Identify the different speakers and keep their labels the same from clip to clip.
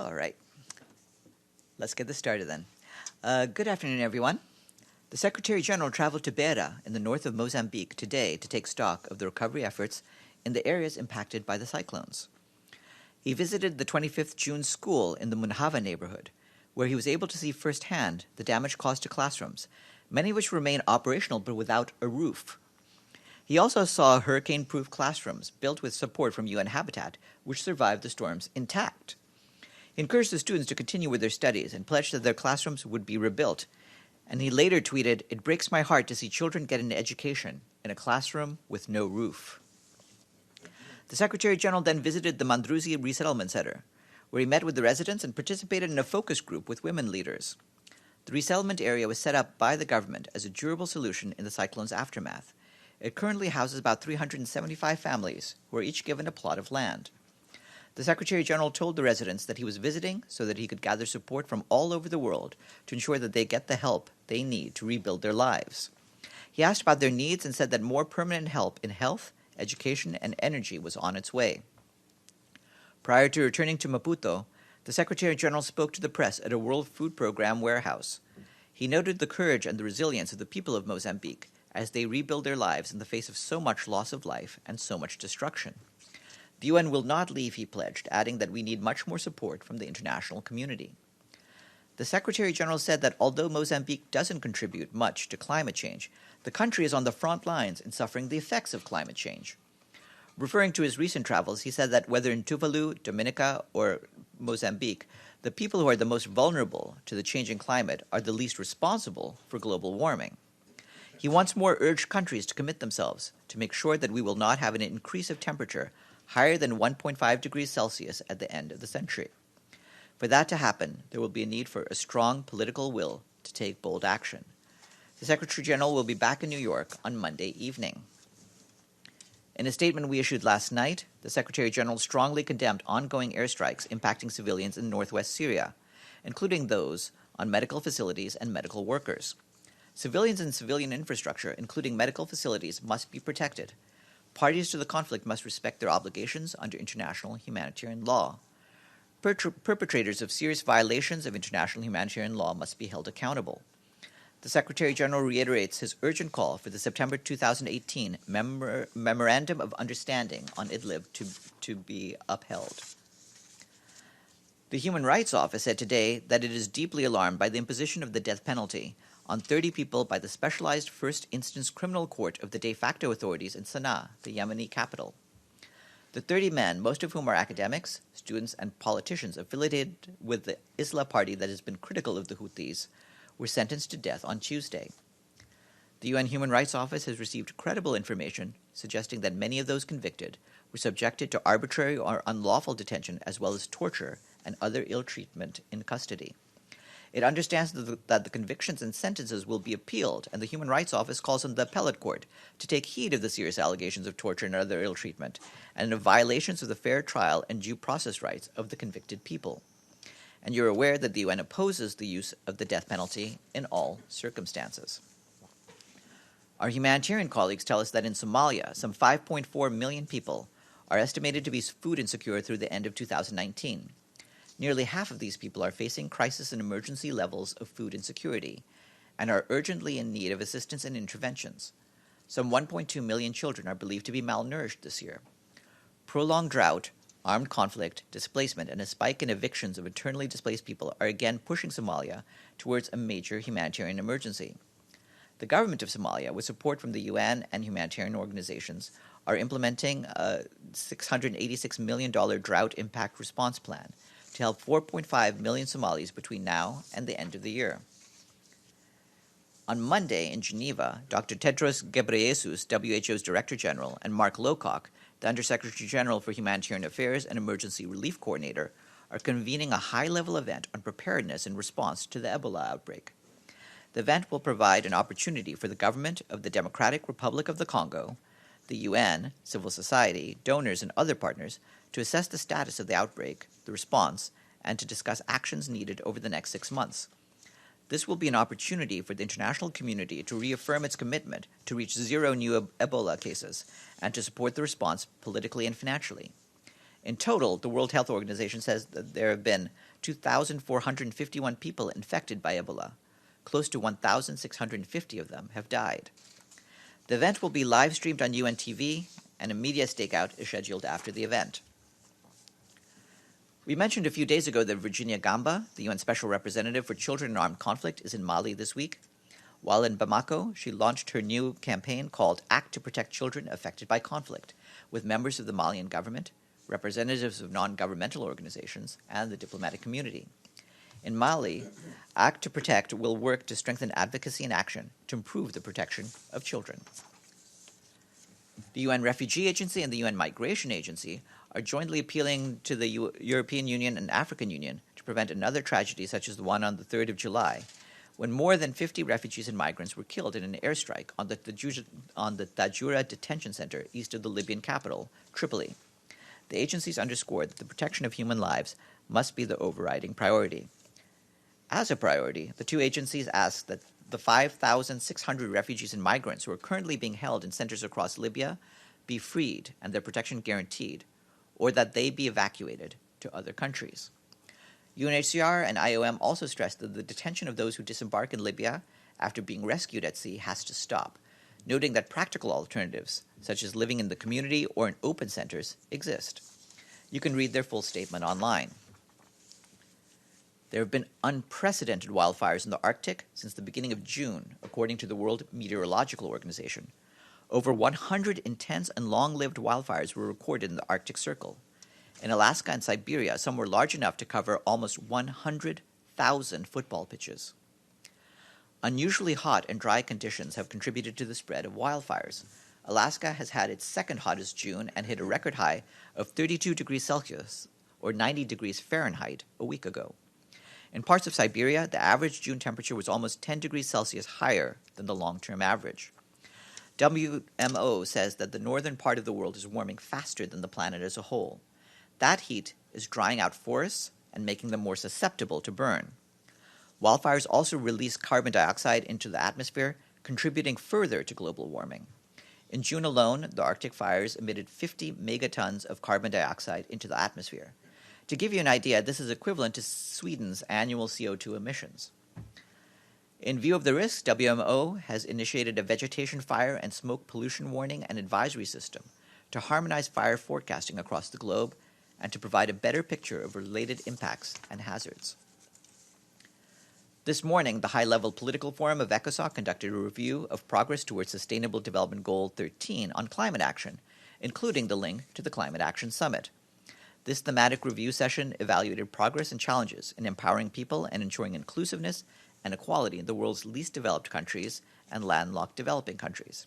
Speaker 1: All right. Let's get this started then. Good afternoon, everyone. The Secretary General traveled to Beira in the north of Mozambique today to take stock of the recovery efforts in the areas impacted by the cyclones. He visited the 25th June school in the Munhava neighborhood, where he was able to see firsthand the damage caused to classrooms, many of which remain operational but without a roof. He also saw hurricane-proof classrooms built with support from UN Habitat, which survived the storms intact. He encouraged the students to continue with their studies and pledged that their classrooms would be rebuilt. And he later tweeted, "It breaks my heart to see children get an education in a classroom with no roof." The Secretary General then visited the Mandruzi Resettlement Center, where he met with the residents and participated in a focus group with women leaders. The resettlement area was set up by the government as a durable solution in the cyclone's aftermath. It currently houses about 375 families, who are each given a plot of land. The Secretary General told the residents that he was visiting so that he could gather support from all over the world to ensure that they get the help they need to rebuild their lives. He asked about their needs and said that more permanent help in health, education, and energy was on its way. Prior to returning to Maputo, the Secretary General spoke to the press at a World Food Programme warehouse. He noted the courage and the resilience of the people of Mozambique as they rebuild their lives in the face of so much loss of life and so much destruction. The UN will not leave, he pledged, adding that we need much more support from the international community. The Secretary General said that although Mozambique doesn't contribute much to climate change, the country is on the front lines in suffering the effects of climate change. Referring to his recent travels, he said that whether in Tuvalu, Dominica, or Mozambique, the people who are the most vulnerable to the changing climate are the least responsible for global warming. He once more urged countries to commit themselves to make sure that we will not have an increase of temperature higher than 1.5 degrees Celsius at the end of the century. For that to happen, there will be a need for a strong political will to take bold action. The Secretary General will be back in New York on Monday evening. In a statement we issued last night, the Secretary General strongly condemned ongoing airstrikes impacting civilians in northwest Syria, including those on medical facilities and medical workers. Civilians and civilian infrastructure, including medical facilities, must be protected. Parties to the conflict must respect their obligations under international humanitarian law. Perpetrators of serious violations of international humanitarian law must be held accountable. The Secretary General reiterates his urgent call for the September 2018 Memorandum of Understanding on Idlib to be upheld. The Human Rights Office said today that it is deeply alarmed by the imposition of the death penalty on 30 people by the Specialized First Instance Criminal Court of the de facto authorities in Sana'a, the Yemeni capital. The 30 men, most of whom are academics, students, and politicians affiliated with the Islah party that has been critical of the Houthis, were sentenced to death on Tuesday. The UN Human Rights Office has received credible information suggesting that many of those convicted were subjected to arbitrary or unlawful detention as well as torture and other ill treatment in custody. It understands that the convictions and sentences will be appealed, and the Human Rights Office calls on the appellate court to take heed of the serious allegations of torture and other ill treatment, and of violations of the fair trial and due process rights of the convicted people. And you're aware that the UN opposes the use of the death penalty in all circumstances. Our humanitarian colleagues tell us that in Somalia, some 5.4 million people are estimated to be food insecure through the end of 2019. Nearly half of these people are facing crisis and emergency levels of food insecurity and are urgently in need of assistance and interventions. Some 1.2 million children are believed to be malnourished this year. Prolonged drought, armed conflict, displacement, and a spike in evictions of internally displaced people are again pushing Somalia towards a major humanitarian emergency. The government of Somalia, with support from the UN and humanitarian organizations, are implementing a $686 million drought impact response plan to help 4.5 million Somalis between now and the end of the year. On Monday in Geneva, Dr. Tedros Ghebreyesus, WHO's Director General, and Mark Lowcock, the Undersecretary General for Humanitarian Affairs and Emergency Relief Coordinator, are convening a high-level event on preparedness in response to the Ebola outbreak. The event will provide an opportunity for the government of the Democratic Republic of the Congo, the UN, civil society, donors, and other partners to assess the status of the outbreak, the response, and to discuss actions needed over the next 6 months. This will be an opportunity for the international community to reaffirm its commitment to reach 0 new Ebola cases and to support the response politically and financially. In total, the World Health Organization says that there have been 2,451 people infected by Ebola. Close to 1,650 of them have died. The event will be live-streamed on UN TV, and a media stakeout is scheduled after the event. We mentioned a few days ago that Virginia Gamba, the UN Special Representative for Children in Armed Conflict, is in Mali this week. While in Bamako, she launched her new campaign called Act to Protect Children Affected by Conflict, with members of the Malian government, representatives of non-governmental organizations, and the diplomatic community. In Mali, Act to Protect will work to strengthen advocacy and action to improve the protection of children. The UN Refugee Agency and the UN Migration Agency are jointly appealing to the European Union and African Union to prevent another tragedy such as the one on the 3rd of July, when more than 50 refugees and migrants were killed in an airstrike on the Tajura detention center east of the Libyan capital, Tripoli. The agencies underscored that the protection of human lives must be the overriding priority. As a priority, the two agencies asked that the 5,600 refugees and migrants who are currently being held in centers across Libya be freed and their protection guaranteed, or that they be evacuated to other countries. UNHCR and IOM also stressed that the detention of those who disembark in Libya after being rescued at sea has to stop, noting that practical alternatives, such as living in the community or in open centers, exist. You can read their full statement online. There have been unprecedented wildfires in the Arctic since the beginning of June, according to the World Meteorological Organization. Over 100 intense and long-lived wildfires were recorded in the Arctic Circle. In Alaska and Siberia, some were large enough to cover almost 100,000 football pitches. Unusually hot and dry conditions have contributed to the spread of wildfires. Alaska has had its second hottest June and hit a record high of 32 degrees Celsius, or 90 degrees Fahrenheit, a week ago. In parts of Siberia, the average June temperature was almost 10 degrees Celsius higher than the long-term average. WMO says that the northern part of the world is warming faster than the planet as a whole. That heat is drying out forests and making them more susceptible to burn. Wildfires also release carbon dioxide into the atmosphere, contributing further to global warming. In June alone, the Arctic fires emitted 50 megatons of carbon dioxide into the atmosphere. To give you an idea, this is equivalent to Sweden's annual CO2 emissions. In view of the risks, WMO has initiated a vegetation fire and smoke pollution warning and advisory system to harmonize fire forecasting across the globe and to provide a better picture of related impacts and hazards. This morning, the high-level political forum of ECOSOC conducted a review of progress towards Sustainable Development Goal 13 on climate action, including the link to the Climate Action Summit. This thematic review session evaluated progress and challenges in empowering people and ensuring inclusiveness and equality in the world's least developed countries and landlocked developing countries.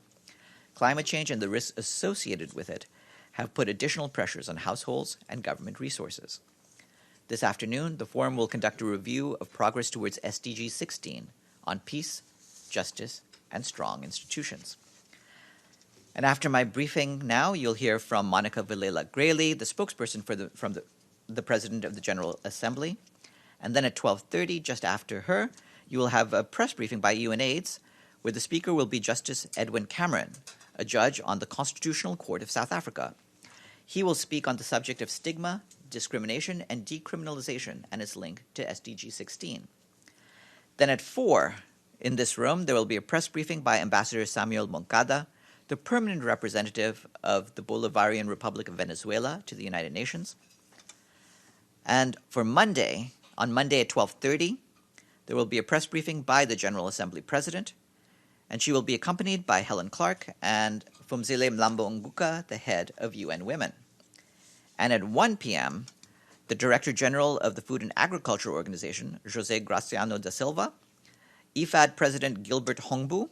Speaker 1: Climate change and the risks associated with it have put additional pressures on households and government resources. This afternoon, the forum will conduct a review of progress towards SDG 16 on peace, justice, and strong institutions. And after my briefing now, you'll hear from Monica Villela-Grayley, the spokesperson from the President of the General Assembly. And then at 12:30, just after her, you will have a press briefing by UNAIDS, where the speaker will be Justice Edwin Cameron, a judge on the Constitutional Court of South Africa. He will speak on the subject of stigma, discrimination, and decriminalization and its link to SDG 16. Then at 4, in this room, there will be a press briefing by Ambassador Samuel Moncada, the permanent representative of the Bolivarian Republic of Venezuela to the United Nations. And for Monday, on Monday at 12:30, there will be a press briefing by the General Assembly President, and she will be accompanied by Helen Clark and Phumzile Mlambo Nguka, the head of UN Women. And at 1 p.m., the Director General of the Food and Agriculture Organization, José Graciano da Silva, IFAD President Gilbert Hongbu,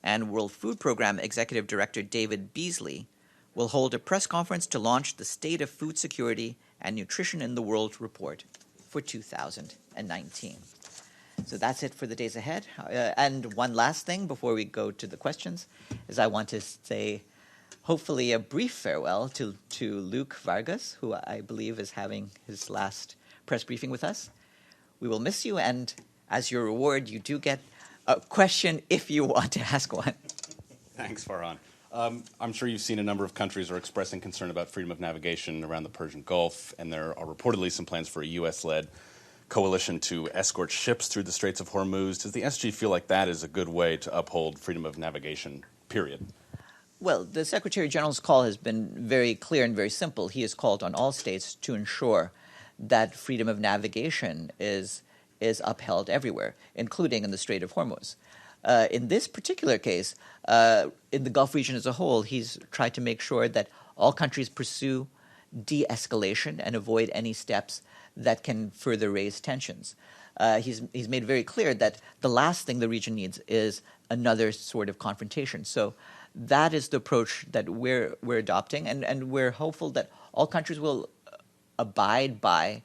Speaker 1: and World Food Program Executive Director David Beasley will hold a press conference to launch the State of Food Security and Nutrition in the World report for 2019. So that's it for the days ahead. And one last thing before we go to the questions is I want to say hopefully a brief farewell to Luke Vargas, who I believe is having his last press briefing with us. We will miss you, and as your reward, you do get a question if you want to ask one.
Speaker 2: Thanks, Farhan. I'm sure you've seen a number of countries are expressing concern about freedom of navigation around the Persian Gulf, and there are reportedly some plans for a U.S.-led coalition to escort ships through the Straits of Hormuz. Does the SG feel like that is a good way to uphold freedom of navigation, period?
Speaker 1: Well, the Secretary General's call has been very clear and very simple. He has called on all states to ensure that freedom of navigation is upheld everywhere, including in the Strait of Hormuz. In this particular case, in the Gulf region as a whole, he's tried to make sure that all countries pursue de-escalation and avoid any steps that can further raise tensions. He's made very clear that the last thing the region needs is another sort of confrontation. So that is the approach that we're adopting, and we're hopeful that all countries will abide by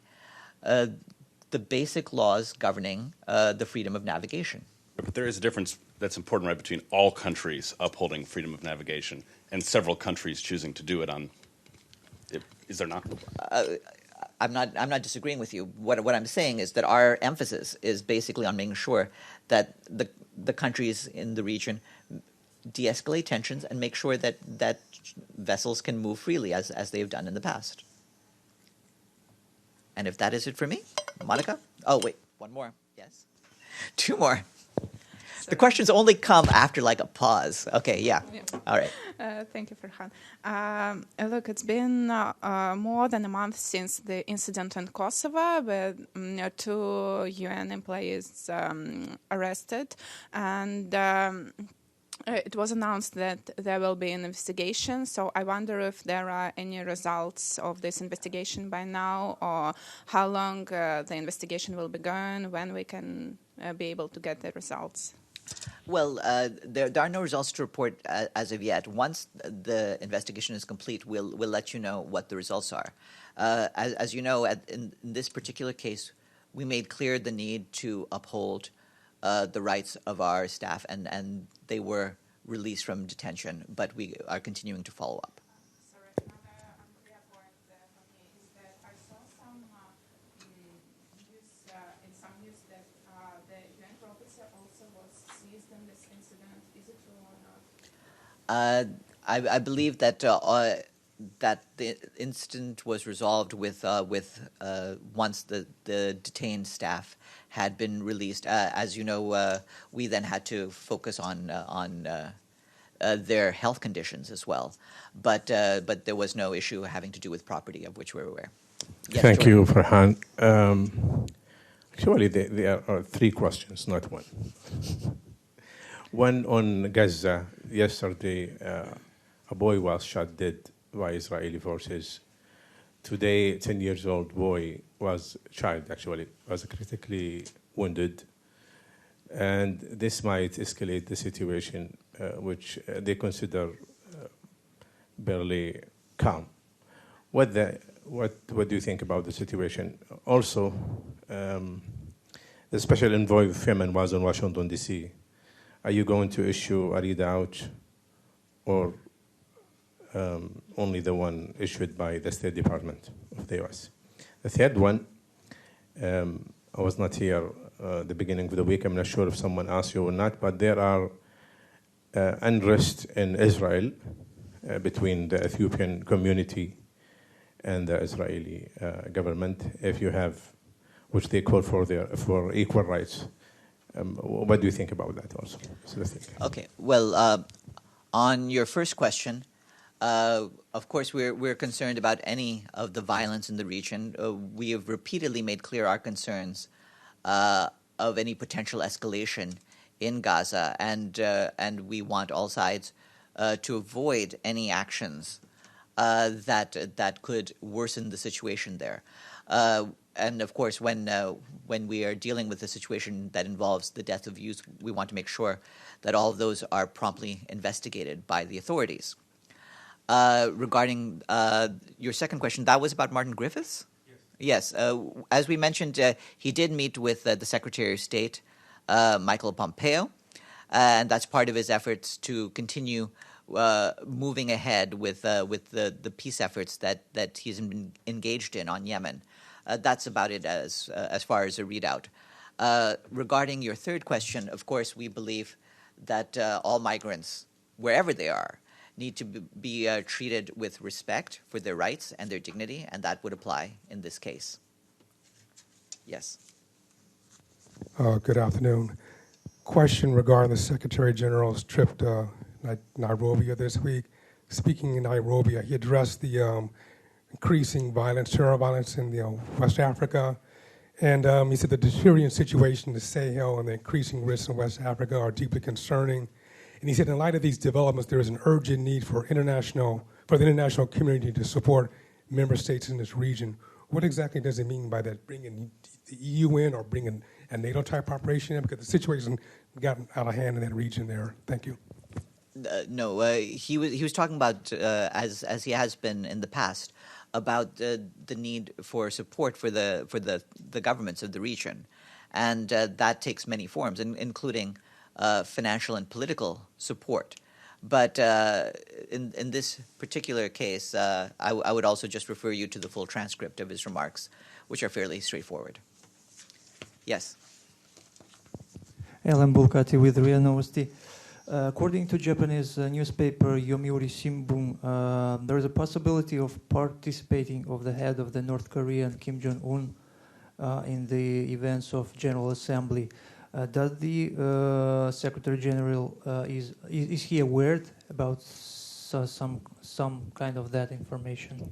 Speaker 1: the basic laws governing the freedom of navigation.
Speaker 2: But there is a difference that's important, right, between all countries upholding freedom of navigation and several countries choosing to do it on. Is there not?
Speaker 1: I'm not disagreeing with you. What I'm saying is that our emphasis is basically on making sure that the countries in the region de-escalate tensions and make sure that vessels can move freely as they have done in the past. And if that is it for me, Monica? Oh, wait, one more. Yes. Two more. The questions only come after like a pause. Okay, yeah. All right.
Speaker 3: Thank you, Farhan. Look, it's been more than a month since the incident in Kosovo where 2 UN employees arrested, and it was announced that there will be an investigation. So I wonder if there are any results of this investigation by now, or how long the investigation will be going, when we can be able to get the results.
Speaker 1: Well, there are no results to report as of yet. Once the investigation is complete, we'll let you know what the results are. As you know, in this particular case, we made clear the need to uphold the rights of our staff, and they were released from detention, but we are continuing to follow up.
Speaker 3: Sorry, another unclear point for me is that I saw some news that the UN property also was seized in this incident. Is it true or not?
Speaker 1: I believe that that the incident was resolved with once the detained staff had been released. As you know, we then had to focus on their health conditions as well. But there was no issue having to do with property of which we're aware. Yes,
Speaker 4: Thank
Speaker 1: Jordan.
Speaker 4: you, Farhan. Actually, there are 3 questions, not one. One on Gaza. Yesterday, a boy was shot dead by Israeli forces. Today, a 10-year-old boy was critically wounded. And this might escalate the situation, which they consider barely calm. What do you think about the situation? Also, the special envoy of Yemen was in Washington, D.C. Are you going to issue a readout, or only the one issued by the State Department of the U.S.? The third one, I was not here the beginning of the week. I'm not sure if someone asked you or not, but there are unrest in Israel between the Ethiopian community and the Israeli government. If you have, which they call for equal rights, what do you think about that also?
Speaker 1: Okay. Well, on your first question, of course, we're concerned about any of the violence in the region. We have repeatedly made clear our concerns of any potential escalation in Gaza, and we want all sides to avoid any actions that could worsen the situation there. And of course, when we are dealing with a situation that involves the death of youth, we want to make sure that all of those are promptly investigated by the authorities. Regarding your second question, that was about Martin Griffiths? Yes. As we mentioned, he did meet with the Secretary of State, Michael Pompeo, and that's part of his efforts to continue moving ahead with the peace efforts that he's been engaged in on Yemen. That's about it as far as a readout. Regarding your third question, of course, we believe that all migrants, wherever they are, need to be treated with respect for their rights and their dignity, and that would apply in this case. Yes.
Speaker 5: Good afternoon. Question regarding the Secretary General's trip to Nairobi this week. Speaking in Nairobi, he addressed the increasing violence, terror violence in West Africa. And he said the deteriorating situation in the Sahel and the increasing risks in West Africa are deeply concerning. And he said in light of these developments, there is an urgent need for the international community to support member states in this region. What exactly does it mean by that? Bringing the EU in or bringing a NATO-type operation in? Because the situation gotten out of hand in that region there. Thank you.
Speaker 1: No, he was talking about, as he has been in the past, about the need for support for the governments of the region, and that takes many forms, including financial and political support. But in this particular case, I would also just refer you to the full transcript of his remarks, which are fairly straightforward. Yes.
Speaker 6: Ellen Bulkati with RIA Novosti. According to Japanese newspaper Yomiuri Shimbun, there is a possibility of participating of the head of the North Korean Kim Jong-un in the events of General Assembly. Does the Secretary General is he aware about some kind of that information?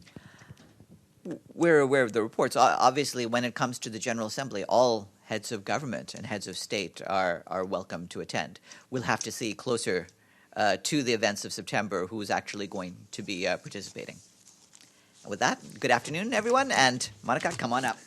Speaker 1: We're aware of the reports. Obviously, when it comes to the General Assembly, all heads of government and heads of state are welcome to attend. We'll have to see closer to the events of September who's actually going to be participating. And with that, good afternoon, everyone, and Monica, come on up.